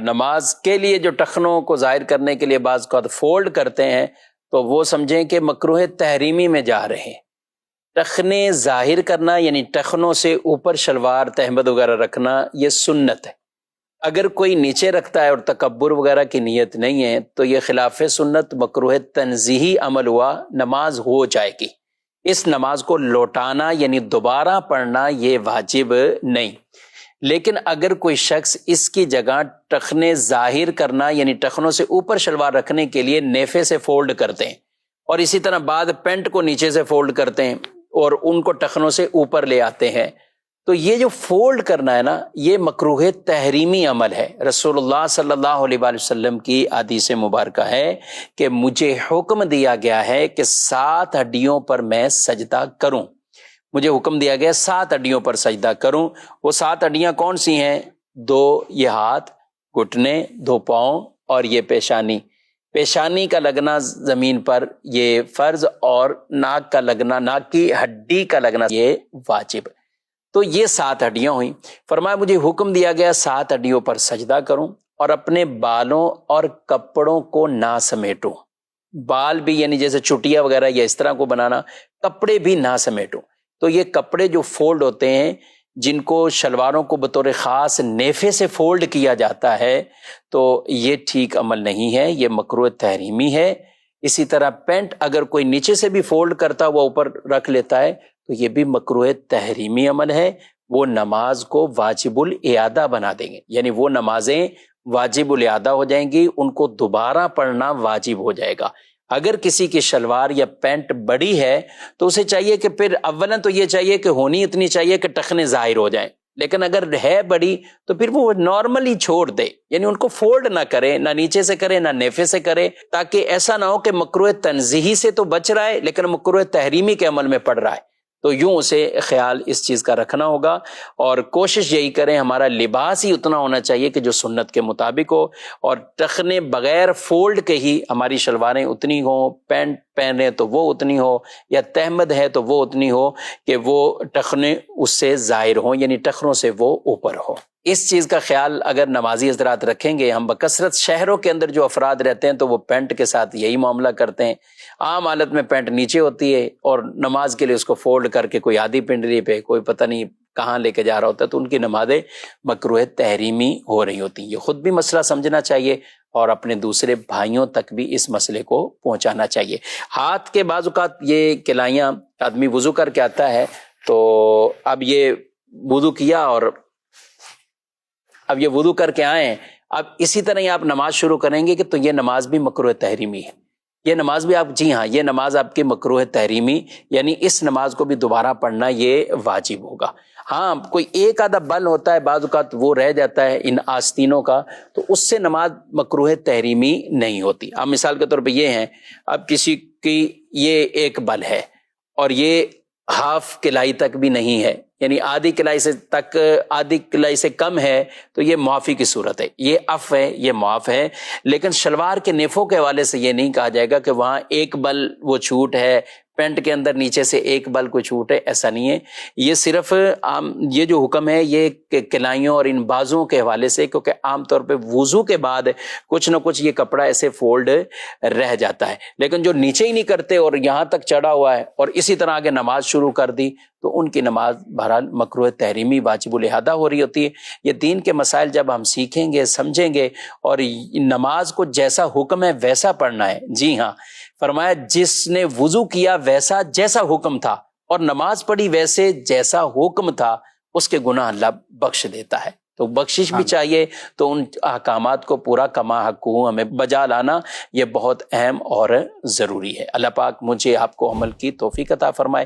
نماز کے لیے جو ٹخنوں کو ظاہر کرنے کے لیے بعض کو فولڈ کرتے ہیں تو وہ سمجھیں کہ مکروہ تحریمی میں جا رہے ہیں۔ ٹخنے ظاہر کرنا یعنی ٹخنوں سے اوپر شلوار تہمد وغیرہ رکھنا یہ سنت ہے۔ اگر کوئی نیچے رکھتا ہے اور تکبر وغیرہ کی نیت نہیں ہے تو یہ خلاف سنت مکروہ تنزیہی عمل ہوا، نماز ہو جائے گی۔ اس نماز کو لوٹانا یعنی دوبارہ پڑھنا یہ واجب نہیں۔ لیکن اگر کوئی شخص اس کی جگہ ٹخنے ظاہر کرنا یعنی ٹخنوں سے اوپر شلوار رکھنے کے لیے نیفے سے فولڈ کرتے ہیں، اور اسی طرح بعد پینٹ کو نیچے سے فولڈ کرتے ہیں اور ان کو ٹخنوں سے اوپر لے آتے ہیں، تو یہ جو فولڈ کرنا ہے نا، یہ مکروہ تحریمی عمل ہے۔ رسول اللہ صلی اللہ علیہ وآلہ وسلم کی حدیث مبارکہ ہے کہ مجھے حکم دیا گیا ہے کہ 7 ہڈیوں پر میں سجدہ کروں۔ مجھے حکم دیا گیا 7 ہڈیوں پر سجدہ کروں۔ وہ 7 ہڈیاں کون سی ہیں؟ 2 یہ ہاتھ، گھٹنے، 2 پاؤں اور یہ پیشانی۔ پیشانی کا لگنا زمین پر یہ فرض، اور ناک کا لگنا، ناک کی ہڈی کا لگنا یہ واجب۔ تو یہ 7 ہڈیاں ہوئیں۔ فرمایا مجھے حکم دیا گیا 7 ہڈیوں پر سجدہ کروں اور اپنے بالوں اور کپڑوں کو نہ سمیٹوں۔ بال بھی یعنی جیسے چٹیا وغیرہ یا اس طرح کو بنانا، کپڑے بھی نہ سمیٹوں۔ تو یہ کپڑے جو فولڈ ہوتے ہیں، جن کو شلواروں کو بطور خاص نیفے سے فولڈ کیا جاتا ہے، تو یہ ٹھیک عمل نہیں ہے، یہ مکروہ تحریمی ہے۔ اسی طرح پینٹ اگر کوئی نیچے سے بھی فولڈ کرتا ہوا اوپر رکھ لیتا ہے تو یہ بھی مکروہ تحریمی عمل ہے۔ وہ نماز کو واجب الاعادہ بنا دیں گے، یعنی وہ نمازیں واجب الاعادہ ہو جائیں گی، ان کو دوبارہ پڑھنا واجب ہو جائے گا۔ اگر کسی کی شلوار یا پینٹ بڑی ہے تو اسے چاہیے کہ پھر اولاً تو یہ چاہیے کہ ہونی اتنی چاہیے کہ ٹخنے ظاہر ہو جائیں، لیکن اگر ہے بڑی تو پھر وہ نارملی چھوڑ دے، یعنی ان کو فولڈ نہ کرے، نہ نیچے سے کرے نہ نیفے سے کرے، تاکہ ایسا نہ ہو کہ مکروہ تنزیہی سے تو بچ رہا ہے لیکن مکروہ تحریمی کے عمل میں پڑ رہا ہے۔ تو یوں اسے خیال اس چیز کا رکھنا ہوگا، اور کوشش یہی کریں ہمارا لباس ہی اتنا ہونا چاہیے کہ جو سنت کے مطابق ہو، اور ٹخنے بغیر فولڈ کے ہی ہماری شلواریں اتنی ہوں، پینٹ پہنے تو وہ اتنی ہو، یا تہمد ہے تو وہ اتنی ہو کہ وہ ٹخنے اس سے ظاہر ہوں، یعنی ٹخنوں سے وہ اوپر ہو۔ اس چیز کا خیال اگر نمازی حضرات رکھیں گے، ہم بکثرت شہروں کے اندر جو افراد رہتے ہیں تو وہ پینٹ کے ساتھ یہی معاملہ کرتے ہیں، عام حالت میں پینٹ نیچے ہوتی ہے اور نماز کے لیے اس کو فولڈ کر کے کوئی آدھی پنڈلی پہ کوئی پتہ نہیں کہاں لے کے جا رہا ہوتا ہے، تو ان کی نمازیں مکروہ تحریمی ہو رہی ہوتی ہیں۔ یہ خود بھی مسئلہ سمجھنا چاہیے اور اپنے دوسرے بھائیوں تک بھی اس مسئلے کو پہنچانا چاہیے۔ ہاتھ کے بعض اوقات یہ کلائیاں آدمی وضو کر کے آتا ہے، تو اب یہ وضو کیا اور اب یہ وضو کر کے آئے، اب اسی طرح ہی آپ نماز شروع کریں گے کہ تو یہ نماز بھی مکروہ تحریمی ہے، یہ نماز بھی آپ، جی ہاں، یہ نماز آپ کی مکروہ تحریمی، یعنی اس نماز کو بھی دوبارہ پڑھنا یہ واجب ہوگا۔ ہاں کوئی ایک آدھا بل ہوتا ہے بعض اوقات وہ رہ جاتا ہے ان آستینوں کا، تو اس سے نماز مکروہ تحریمی نہیں ہوتی۔ اب مثال کے طور پہ یہ ہیں، اب کسی کی یہ ایک بل ہے اور یہ ہاف کلائی تک بھی نہیں ہے، یعنی آدھی کلائی سے تک، آدھی کلائی سے کم ہے، تو یہ معافی کی صورت ہے، یہ عف ہے، یہ معاف ہے۔ لیکن شلوار کے نیفوں کے حوالے سے یہ نہیں کہا جائے گا کہ وہاں ایک بل وہ چھوٹ ہے، پینٹ کے اندر نیچے سے ایک بل کو چھوٹ ہے، ایسا نہیں ہے۔ یہ صرف یہ جو حکم ہے یہ کلائیوں اور ان بازوں کے حوالے سے، کیونکہ عام طور پہ وضو کے بعد کچھ نہ کچھ یہ کپڑا ایسے فولڈ رہ جاتا ہے، لیکن جو نیچے ہی نہیں کرتے اور یہاں تک چڑھا ہوا ہے اور اسی طرح آگے نماز شروع کر دی، تو ان کی نماز بہرحال مکروہ تحریمی واجب الاحدہ ہو رہی ہوتی ہے۔ یہ دین کے مسائل جب ہم سیکھیں گے، سمجھیں گے، اور نماز کو جیسا حکم ہے ویسا پڑھنا ہے۔ جی ہاں، فرمایا جس نے وضو کیا ویسا جیسا حکم تھا اور نماز پڑھی ویسے جیسا حکم تھا، اس کے گناہ اللہ بخش دیتا ہے۔ تو بخشش بھی چاہیے، تو ان احکامات کو پورا کما حق ہمیں بجا لانا یہ بہت اہم اور ضروری ہے۔ اللہ پاک مجھے آپ کو عمل کی توفیق عطا فرمائے۔